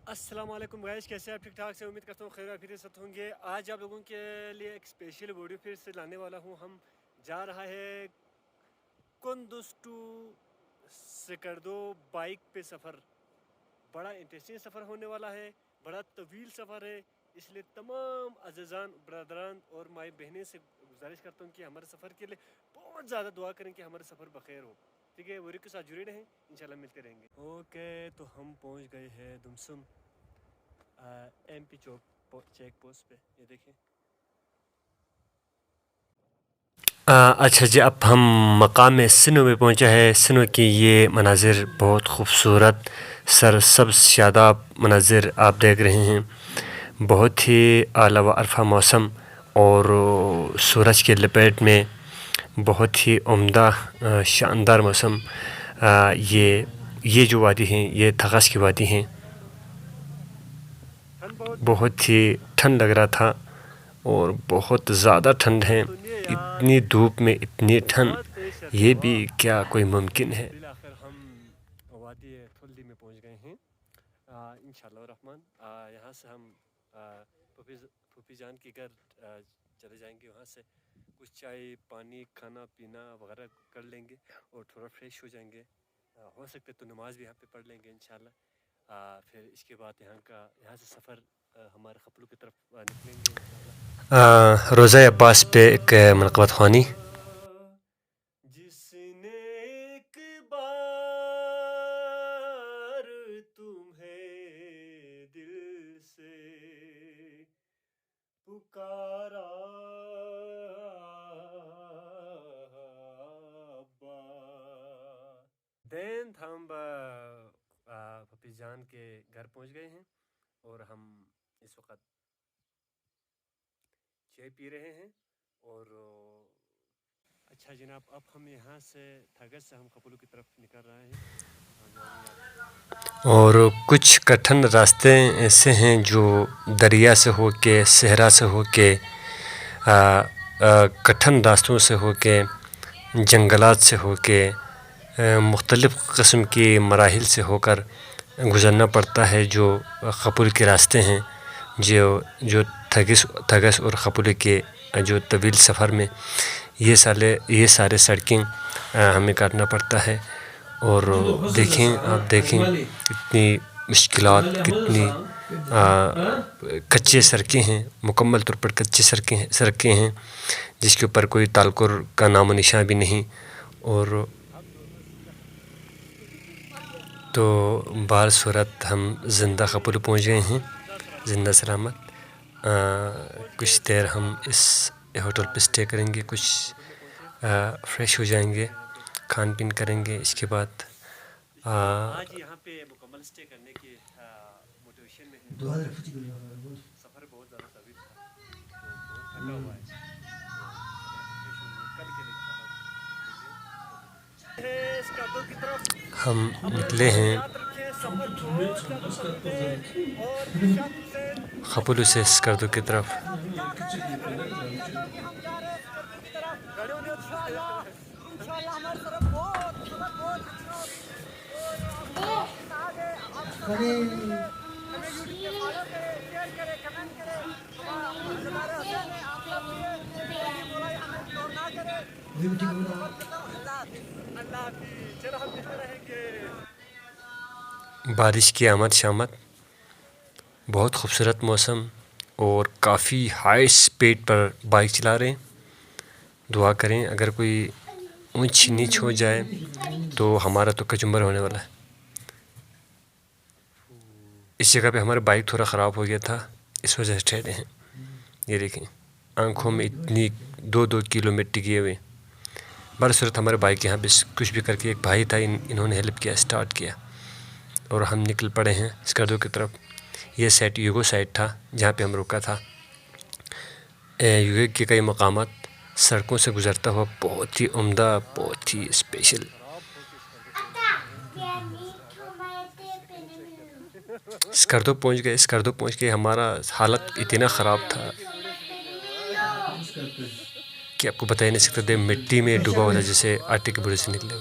السلام علیکم گائز، کیسے آپ؟ ٹھیک ٹھاک سے امید کرتا ہوں خیر آفیت سے ہوں گے۔ آج آپ لوگوں کے لیے ایک اسپیشل ویڈیو پھر سے لانے والا ہوں۔ ہم جا رہا ہے کندوز ٹو سکردو بائک پہ سفر۔ بڑا انٹرسٹنگ سفر ہونے والا ہے، بڑا طویل سفر ہے، اس لیے تمام عزیزان برادران اور مائی بہنیں سے گزارش کرتا ہوں کہ ہمارے سفر کے لیے بہت زیادہ دعا کریں کہ ہمارا سفر بخیر ہو۔ ٹھیک ہے، ویڈیو کے ساتھ جڑے رہیں، انشاءاللہ ملتے رہیں گے۔ اوکے، تو ہم پہنچ گئے ہیں دمسم ایم پی چیک پوسٹ پہ، یہ دیکھیں۔ اچھا جی، اب ہم مقام سنو میں پہنچا ہے۔ سنو کی یہ مناظر بہت خوبصورت سرسبز شاداب مناظر آپ دیکھ رہے ہیں۔ بہت ہی اعلیٰ و عرفہ موسم اور سورج کے لپیٹ میں بہت ہی عمدہ شاندار موسم۔ یہ جو وادی ہیں یہ تھغس کی وادی ہیں۔ بہت ہی ٹھنڈ لگ رہا تھا اور بہت زیادہ ٹھنڈ ہے۔ اتنی دھوپ میں اتنی ٹھنڈ، یہ بھی کیا کوئی ممکن ہے؟ بالآخر ہم وادی تھلدی میں پہنچ گئے ہیں انشاءاللہ الرحمن۔ یہاں سے ہم پھوپھی جان کے گھر چلے جائیں گے۔ وہاں سے کچھ چائے پانی کھانا پینا وغیرہ کر لیں گے اور تھوڑا فریش ہو جائیں گے۔ ہو سکتے تو نماز بھی یہاں پہ پڑھ لیں گے انشاءاللہ۔ پھر اس کے بعد یہاں سے سفر ہمارے خپلو کی طرف نکلیں گے انشاءاللہ۔ روزہ عباس پہ ایک منقبت خوانی۔ جس نے ایک بار تمہیں دل سے پکارا ابا۔ دین ہم پھپھی جان کے گھر پہنچ گئے ہیں اور ہم اس وقت چائے پی رہے ہیں۔ اور اچھا جناب، اب ہم یہاں سے تھگس سے ہم خپلو کی طرف نکل رہے ہیں اور کچھ کٹھن راستے ایسے ہیں جو دریا سے ہو کے، صحرا سے ہو کے، کٹھن راستوں سے ہو کے، جنگلات سے ہو کے، مختلف قسم کی مراحل سے ہو کر گزرنا پڑتا ہے۔ جو خپلو کے راستے ہیں، جو تھگس اور خپلو کے جو طویل سفر میں یہ سارے سڑکیں ہمیں کاٹنا پڑتا ہے۔ اور آپ دیکھیں کتنی مشکلات، کتنی کچے سڑکیں ہیں، مکمل طور پر کچی سڑکیں ہیں جس کے اوپر کوئی تالکور کا نام و نشان بھی نہیں۔ اور تو بہر صورت ہم زندہ خپلو پہنچ گئے ہیں، زندہ سلامت۔ کچھ دیر ہم اس ہوٹل پہ اسٹے کریں گے، کچھ فریش ہو جائیں گے، کھان پین کریں گے۔ اس کے بعد آج یہاں پہ مکمل اسٹے کرنے کی موٹیویشن میں سفر بہت زیادہ طویل تھا تو بہت تھکا ہوا ہے۔ ہم نکلے ہیں خپلو سے سکردو کی طرف۔ بارش کی آمد شامت، بہت خوبصورت موسم اور کافی ہائی سپیڈ پر بائک چلا رہے ہیں۔ دعا کریں اگر کوئی اونچ نیچ ہو جائے تو ہمارا تو کچمبر ہونے والا ہے۔ اس جگہ پہ ہمارا بائک تھوڑا خراب ہو گیا تھا، اس وجہ سے ٹھہرے ہیں۔ یہ دیکھیں آنکھوں میں اتنی 2 کلو مٹی کیے ہوئے۔ برصورت ہمارے بائک یہاں پہ کچھ بھی کر کے، ایک بھائی تھا انہوں نے ہیلپ کیا، اسٹارٹ کیا اور ہم نکل پڑے ہیں سکردو کی طرف۔ یہ سائٹ یوگو سائٹ تھا جہاں پہ ہم رکا تھا۔ یوگو کے کئی مقامات سڑکوں سے گزرتا ہوا بہت ہی عمدہ، بہت ہی اسپیشل۔ سکردو پہنچ گئے، ہمارا حالت اتنا خراب تھا کہ آپ کو بتا ہی نہیں سکتے تھے، مٹی میں ڈوبا ہوا تھا جیسے آٹے کے بوجھ سے نکلے ہو۔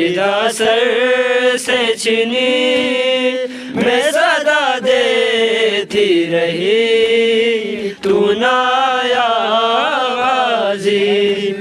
رضا سر سے چنی میں صدا دیتی رہی تو نہ آیا غازی